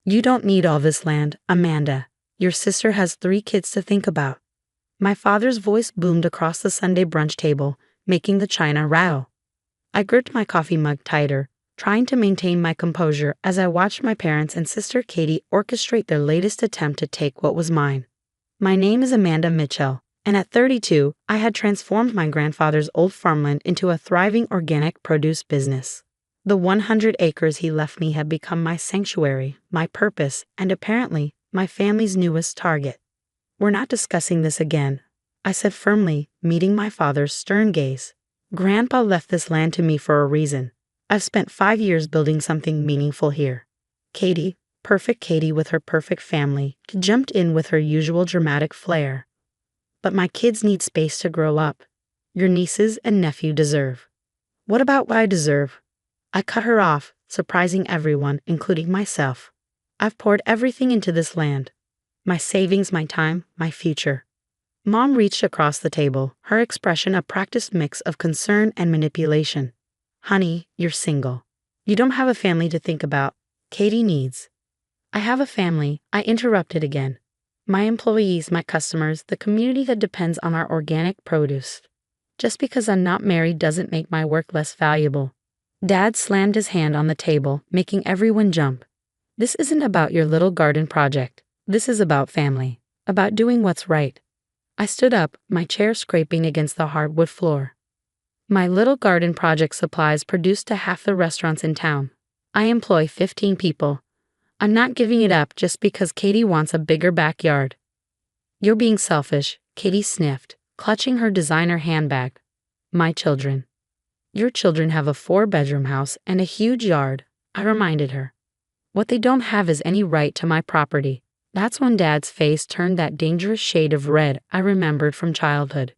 You don't need all this land, Amanda. Your sister has 3 kids to think about. My father's voice boomed across the Sunday brunch table, making the china rattle. I gripped my coffee mug tighter, trying to maintain my composure as I watched my parents and sister Katie orchestrate their latest attempt to take what was mine. My name is Amanda Mitchell, and at 32, I had transformed my grandfather's old farmland into a thriving organic produce business. The 100 acres he left me had become my sanctuary, my purpose, and apparently, my family's newest target. We're not discussing this again, I said firmly, meeting my father's stern gaze. Grandpa left this land to me for a reason. I've spent 5 years building something meaningful here. Katie, perfect Katie with her perfect family, jumped in with her usual dramatic flair. But my kids need space to grow up. Your nieces and nephew deserve. What about what I deserve? I cut her off, surprising everyone, including myself. I've poured everything into this land. My savings, my time, my future. Mom reached across the table, her expression a practiced mix of concern and manipulation. Honey, you're single. You don't have a family to think about. Katie needs. I have a family, I interrupted again. My employees, my customers, the community that depends on our organic produce. Just because I'm not married doesn't make my work less valuable. Dad slammed his hand on the table, making everyone jump. This isn't about your little garden project. This is about family. About doing what's right. I stood up, my chair scraping against the hardwood floor. My little garden project supplies produce to half the restaurants in town. I employ 15 people. I'm not giving it up just because Katie wants a bigger backyard. You're being selfish, Katie sniffed, clutching her designer handbag. My children. Your children have a 4-bedroom house and a huge yard, I reminded her. What they don't have is any right to my property. That's when Dad's face turned that dangerous shade of red I remembered from childhood.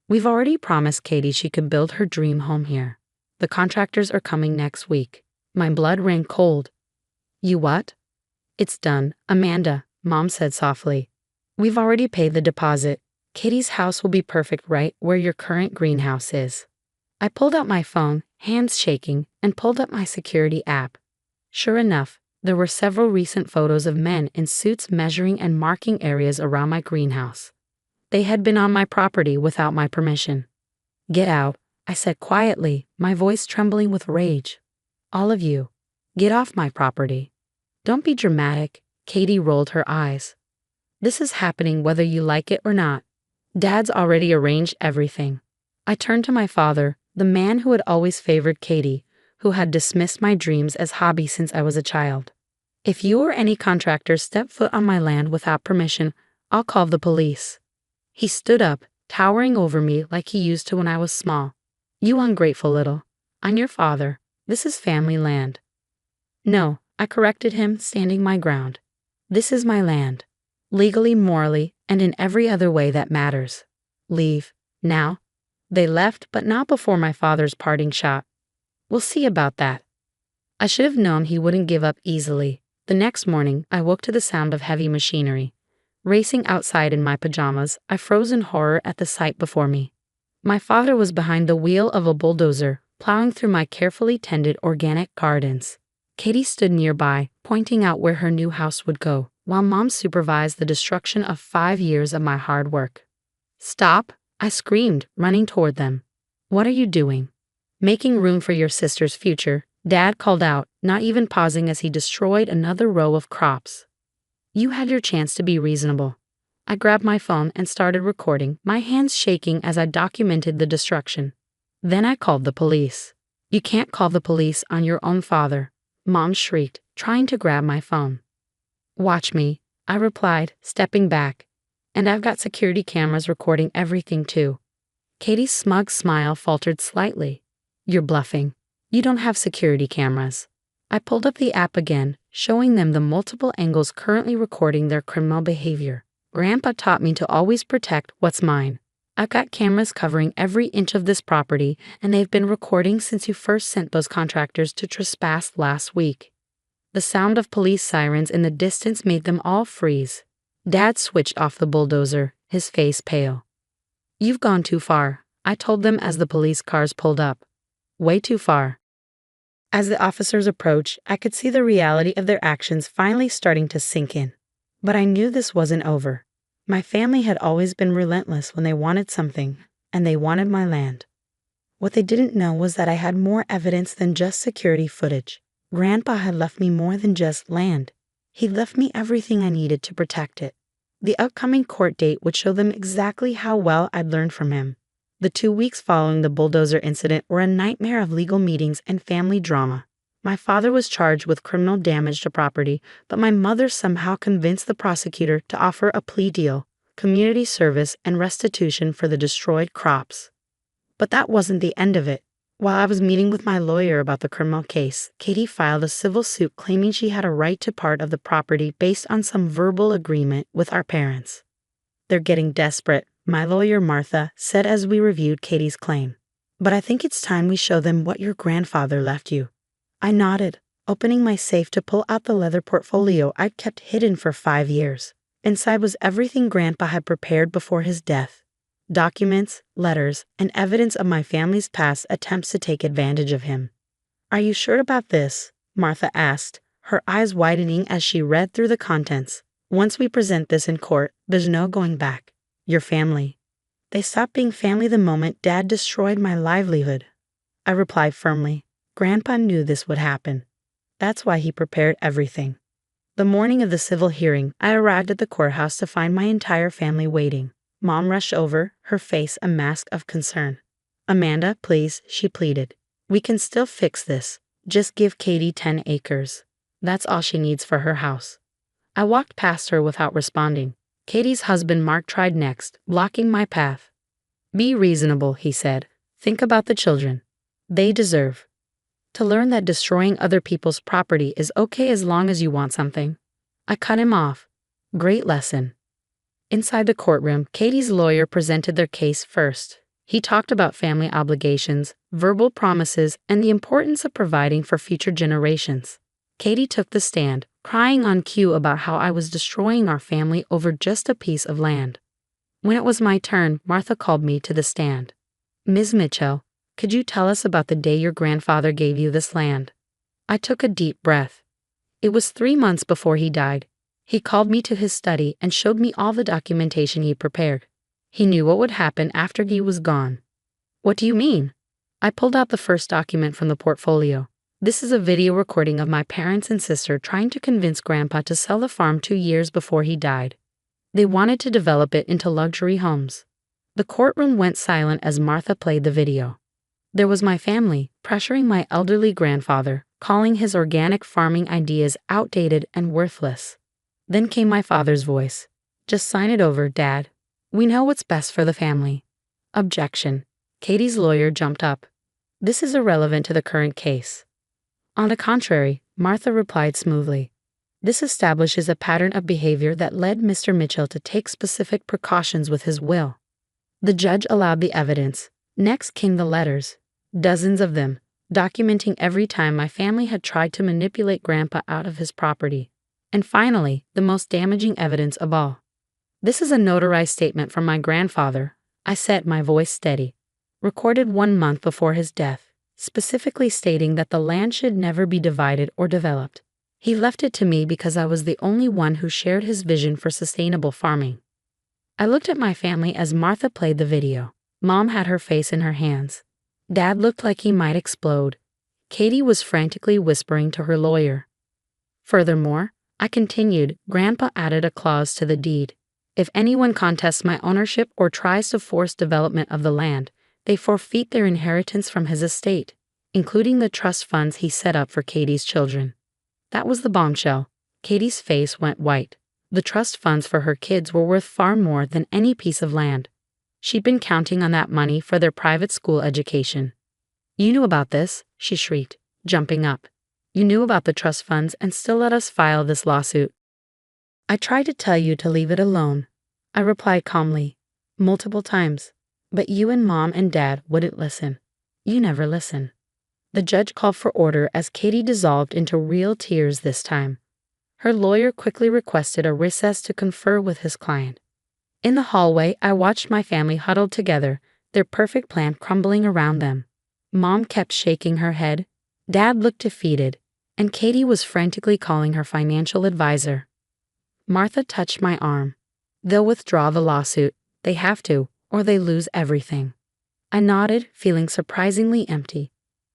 We've already promised Katie she could build her dream home here. The contractors are coming next week. My blood ran cold. You what? It's done, Amanda, Mom said softly. We've already paid the deposit. Katie's house will be perfect right where your current greenhouse is. I pulled out my phone, hands shaking, and pulled up my security app. Sure enough, there were several recent photos of men in suits measuring and marking areas around my greenhouse. They had been on my property without my permission. Get out, I said quietly, my voice trembling with rage. All of you, get off my property. Don't be dramatic, Katie rolled her eyes. This is happening whether you like it or not. Dad's already arranged everything. I turned to my father, the man who had always favored Katie, who had dismissed my dreams as hobby since I was a child. If you or any contractors step foot on my land without permission, I'll call the police. He stood up, towering over me like he used to when I was small. You ungrateful little. I'm your father. This is family land. No, I corrected him, standing my ground. This is my land. Legally, morally, and in every other way that matters. Leave. Now. They left, but not before my father's parting shot. We'll see about that. I should have known he wouldn't give up easily. The next morning, I woke to the sound of heavy machinery. Racing outside in my pajamas, I froze in horror at the sight before me. My father was behind the wheel of a bulldozer, plowing through my carefully tended organic gardens. Katie stood nearby, pointing out where her new house would go, while Mom supervised the destruction of 5 years of my hard work. Stop, I screamed, running toward them. What are you doing? Making room for your sister's future, Dad called out, not even pausing as he destroyed another row of crops. You had your chance to be reasonable. I grabbed my phone and started recording, my hands shaking as I documented the destruction. Then I called the police. You can't call the police on your own father, Mom shrieked, trying to grab my phone. Watch me, I replied, stepping back. And I've got security cameras recording everything too. Katie's smug smile faltered slightly. You're bluffing. You don't have security cameras. I pulled up the app again, showing them the multiple angles currently recording their criminal behavior. Grandpa taught me to always protect what's mine. I've got cameras covering every inch of this property, and they've been recording since you first sent those contractors to trespass last week. The sound of police sirens in the distance made them all freeze. Dad switched off the bulldozer, his face pale. You've gone too far, I told them as the police cars pulled up. Way too far. As the officers approached, I could see the reality of their actions finally starting to sink in. But I knew this wasn't over. My family had always been relentless when they wanted something, and they wanted my land. What they didn't know was that I had more evidence than just security footage. Grandpa had left me more than just land. He left me everything I needed to protect it. The upcoming court date would show them exactly how well I'd learned from him. The 2 weeks following the bulldozer incident were a nightmare of legal meetings and family drama. My father was charged with criminal damage to property, but my mother somehow convinced the prosecutor to offer a plea deal, community service, and restitution for the destroyed crops. But that wasn't the end of it. While I was meeting with my lawyer about the criminal case, Katie filed a civil suit claiming she had a right to part of the property based on some verbal agreement with our parents. "They're getting desperate," my lawyer Martha said as we reviewed Katie's claim. "But I think it's time we show them what your grandfather left you." I nodded, opening my safe to pull out the leather portfolio I'd kept hidden for 5 years. Inside was everything Grandpa had prepared before his death. Documents, letters, and evidence of my family's past attempts to take advantage of him. "Are you sure about this?" Martha asked, her eyes widening as she read through the contents. "Once we present this in court, there's no going back. Your family. They stopped being family the moment Dad destroyed my livelihood." I replied firmly. Grandpa knew this would happen. That's why he prepared everything. The morning of the civil hearing, I arrived at the courthouse to find my entire family waiting. Mom rushed over, her face a mask of concern. "Amanda, please," she pleaded. "We can still fix this. Just give Katie 10 acres. That's all she needs for her house." I walked past her without responding. Katie's husband Mark tried next, blocking my path. "Be reasonable," he said. "Think about the children. They deserve to learn that destroying other people's property is okay as long as you want something." I cut him off. "Great lesson." Inside the courtroom, Katie's lawyer presented their case first. He talked about family obligations, verbal promises, and the importance of providing for future generations. Katie took the stand, crying on cue about how I was destroying our family over just a piece of land. When it was my turn, Martha called me to the stand. "Ms. Mitchell, could you tell us about the day your grandfather gave you this land?" I took a deep breath. It was 3 months before he died. He called me to his study and showed me all the documentation he prepared. He knew what would happen after he was gone. "What do you mean?" I pulled out the first document from the portfolio. This is a video recording of my parents and sister trying to convince Grandpa to sell the farm 2 years before he died. They wanted to develop it into luxury homes. The courtroom went silent as Martha played the video. There was my family, pressuring my elderly grandfather, calling his organic farming ideas outdated and worthless. Then came my father's voice. "Just sign it over, Dad. We know what's best for the family." Objection. Katie's lawyer jumped up. "This is irrelevant to the current case." On the contrary, Martha replied smoothly. "This establishes a pattern of behavior that led Mr. Mitchell to take specific precautions with his will." The judge allowed the evidence. Next came the letters. Dozens of them, documenting every time my family had tried to manipulate Grandpa out of his property. And finally, the most damaging evidence of all. "This is a notarized statement from my grandfather," I said, my voice steady, "recorded 1 month before his death, specifically stating that the land should never be divided or developed. He left it to me because I was the only one who shared his vision for sustainable farming." I looked at my family as Martha played the video. Mom had her face in her hands. Dad looked like he might explode. Katie was frantically whispering to her lawyer. Furthermore, I continued, Grandpa added a clause to the deed. If anyone contests my ownership or tries to force development of the land, they forfeit their inheritance from his estate, including the trust funds he set up for Katie's children. That was the bombshell. Katie's face went white. The trust funds for her kids were worth far more than any piece of land. She'd been counting on that money for their private school education. "You knew about this," she shrieked, jumping up. "You knew about the trust funds and still let us file this lawsuit." "I tried to tell you to leave it alone," I replied calmly, "multiple times. But you and Mom and Dad wouldn't listen. You never listen." The judge called for order as Katie dissolved into real tears this time. Her lawyer quickly requested a recess to confer with his client. In the hallway, I watched my family huddled together, their perfect plan crumbling around them. Mom kept shaking her head. Dad looked defeated, and Katie was frantically calling her financial advisor. Martha touched my arm. They'll withdraw the lawsuit. They have to, or they lose everything. I nodded, feeling surprisingly empty.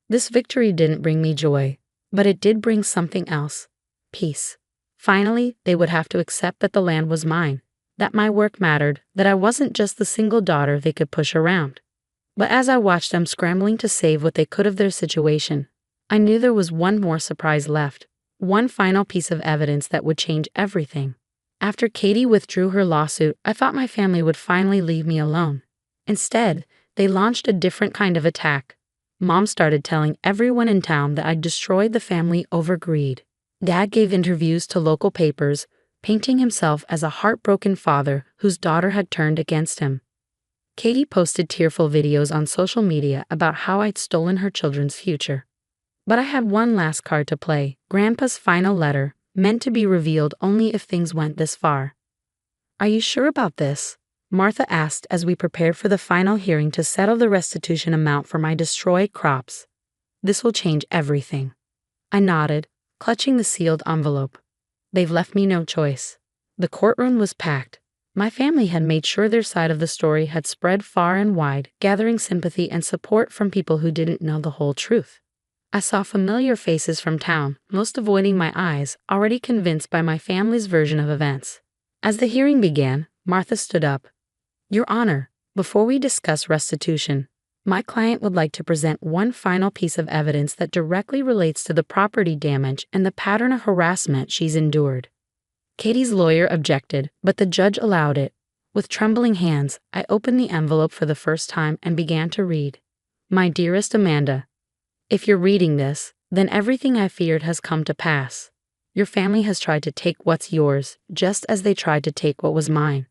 This victory didn't bring me joy, but it did bring something else. Peace. Finally, they would have to accept that the land was mine, that my work mattered, that I wasn't just the single daughter they could push around. But as I watched them scrambling to save what they could of their situation, I knew there was one more surprise left, one final piece of evidence that would change everything. After Katie withdrew her lawsuit, I thought my family would finally leave me alone. Instead, they launched a different kind of attack. Mom started telling everyone in town that I'd destroyed the family over greed. Dad gave interviews to local papers, painting himself as a heartbroken father whose daughter had turned against him. Katie posted tearful videos on social media about how I'd stolen her children's future. But I had one last card to play, Grandpa's final letter, meant to be revealed only if things went this far. "Are you sure about this?" Martha asked as we prepared for the final hearing to settle the restitution amount for my destroyed crops. "This will change everything." I nodded, clutching the sealed envelope. They've left me no choice. The courtroom was packed. My family had made sure their side of the story had spread far and wide, gathering sympathy and support from people who didn't know the whole truth. I saw familiar faces from town, most avoiding my eyes, already convinced by my family's version of events. As the hearing began, Martha stood up. "Your Honor, before we discuss restitution, my client would like to present one final piece of evidence that directly relates to the property damage and the pattern of harassment she's endured." Katie's lawyer objected, but the judge allowed it. With trembling hands, I opened the envelope for the first time and began to read. "My dearest Amanda, if you're reading this, then everything I feared has come to pass. Your family has tried to take what's yours, just as they tried to take what was mine.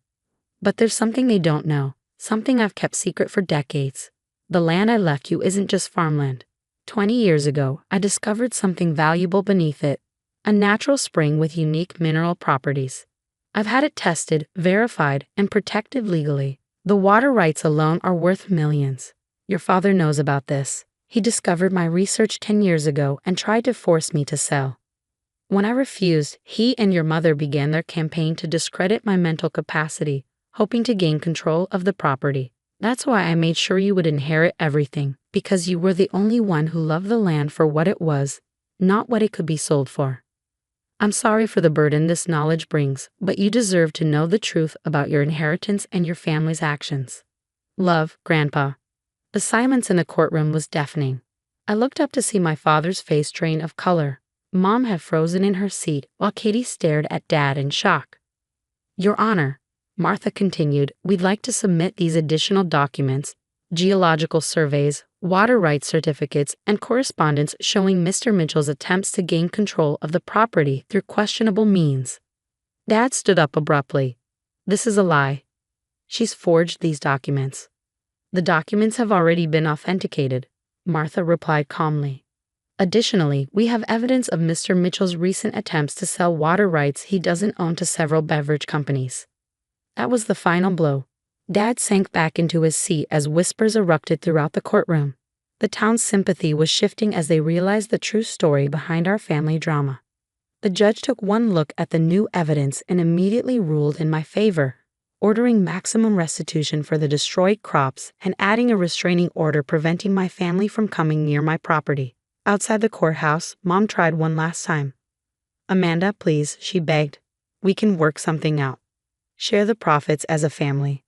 But there's something they don't know, something I've kept secret for decades. The land I left you isn't just farmland. 20 years ago, I discovered something valuable beneath it, a natural spring with unique mineral properties. I've had it tested, verified, and protected legally. The water rights alone are worth millions. Your father knows about this. He discovered my research 10 years ago and tried to force me to sell. When I refused, he and your mother began their campaign to discredit my mental capacity, hoping to gain control of the property. That's why I made sure you would inherit everything, because you were the only one who loved the land for what it was, not what it could be sold for. I'm sorry for the burden this knowledge brings, but you deserve to know the truth about your inheritance and your family's actions. Love, Grandpa." The silence in the courtroom was deafening. I looked up to see my father's face drain of color. Mom had frozen in her seat while Katie stared at Dad in shock. "Your Honor," Martha continued, "we'd like to submit these additional documents, geological surveys, water rights certificates, and correspondence showing Mr. Mitchell's attempts to gain control of the property through questionable means." Dad stood up abruptly. "This is a lie. She's forged these documents." "The documents have already been authenticated," Martha replied calmly. "Additionally, we have evidence of Mr. Mitchell's recent attempts to sell water rights he doesn't own to several beverage companies." That was the final blow. Dad sank back into his seat as whispers erupted throughout the courtroom. The town's sympathy was shifting as they realized the true story behind our family drama. The judge took one look at the new evidence and immediately ruled in my favor, ordering maximum restitution for the destroyed crops and adding a restraining order preventing my family from coming near my property. Outside the courthouse, Mom tried one last time. "Amanda, please," she begged. "We can work something out. Share the profits as a family."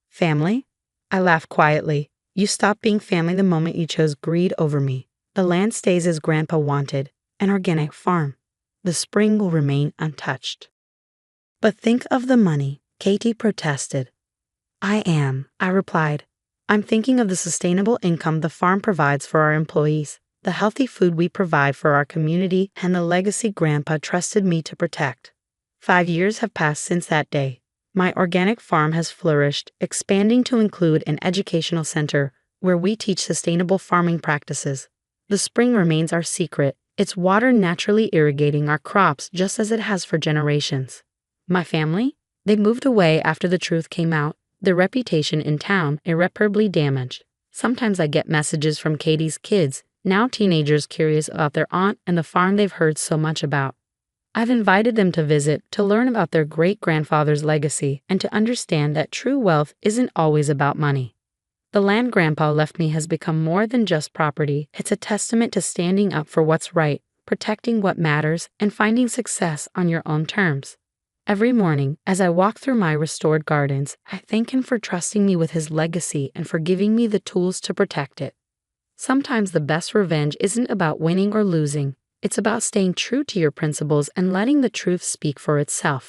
"Family?" I laughed quietly. "You stopped being family the moment you chose greed over me. The land stays as Grandpa wanted, an organic farm. The spring will remain untouched." "But think of the money," Katie protested. I replied. "I'm thinking of the sustainable income the farm provides for our employees, the healthy food we provide for our community, and the legacy Grandpa trusted me to protect. 5 years have passed since that day. My organic farm has flourished, expanding to include an educational center where we teach sustainable farming practices. The spring remains our secret, its water naturally irrigating our crops just as it has for generations. My family? They moved away after the truth came out, their reputation in town irreparably damaged. Sometimes I get messages from Katie's kids, now teenagers curious about their aunt and the farm they've heard so much about. I've invited them to visit to learn about their great-grandfather's legacy and to understand that true wealth isn't always about money. The land Grandpa left me has become more than just property. It's a testament to standing up for what's right, protecting what matters, and finding success on your own terms. Every morning, as I walk through my restored gardens, I thank him for trusting me with his legacy and for giving me the tools to protect it. Sometimes the best revenge isn't about winning or losing. It's about staying true to your principles and letting the truth speak for itself.